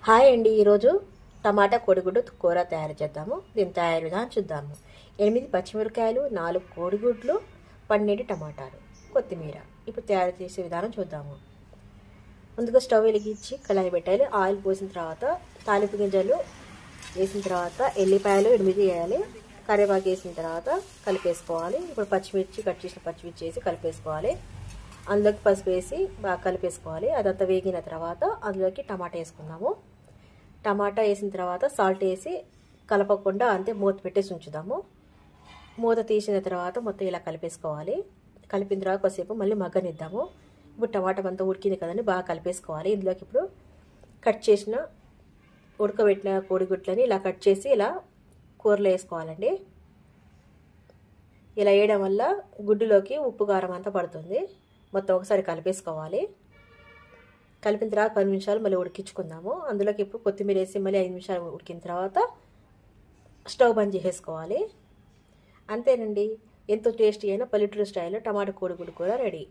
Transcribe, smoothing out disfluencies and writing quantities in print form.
Hi అండి, ఈరోజు టమాటా కోడిగుడ్డు కూర తయారు చేద్దాము. దీని తయారు విధానం చూద్దాము. 8 పచ్చిమిరపకాయలు, 4 కోడిగుడ్లు, 12 టమాటాలు, కొత్తిమీర. ఇప్పుడు తయారు చేసే విధానం చూద్దాము. ముందుగా స్టవ్ వెలిగించి కళాయి పెట్టాలి. ఆయిల్ పోసిన తర్వాత తాలింపు గింజలు వేసిన తర్వాత ఎల్లిపాయలు 8 వేయాలి. కరివేపాకు వేసిన తర్వాత కలిపేసుకోవాలి. ఇప్పుడు పచ్చిమిర్చి కట్ చేసిన పచ్చిమిర్చి వేసి కలిపేసుకోవాలి. అందులోకి పసుపు వేసి బాగా కలిపేసుకోవాలి. అదంతా వేగిన తర్వాత అందులోకి టమాటా వేసుకుందాము. టమాటా వేసిన తర్వాత సాల్ట్ వేసి కలపకుండా అంతే మూత పెట్టేసి ఉంచుదాము. మూత తీసిన తర్వాత మొత్తం ఇలా కలిపేసుకోవాలి. కలిపిన తర్వాత కొద్దిసేపు మళ్ళీ మగ్గనిద్దాము. ఇప్పుడు టమాటా అంతా ఉడికింది కదండి, బాగా కలిపేసుకోవాలి. ఇందులోకి ఇప్పుడు కట్ చేసిన ఉడకబెట్టిన కోడిగుడ్లని ఇలా కట్ చేసి ఇలా కూరలో వేసుకోవాలండి. ఇలా వేయడం వల్ల గుడ్డులోకి ఉప్పు కారం అంతా పడుతుంది. మొత్తం ఒకసారి కలిపేసుకోవాలి. కలిపిన తర్వాత 10 నిమిషాలు మళ్ళీ ఉడికించుకుందాము. అందులోకి ఇప్పుడు కొత్తిమీర వేసి మళ్ళీ 5 నిమిషాలు ఉడికిన తర్వాత స్టవ్ బంద్ చేసేసుకోవాలి. అంతేనండి, ఎంతో టేస్టీ అయిన పల్లెటూరు స్టైల్లో టమాటా కోడిగుడ్డు కూర రెడీ.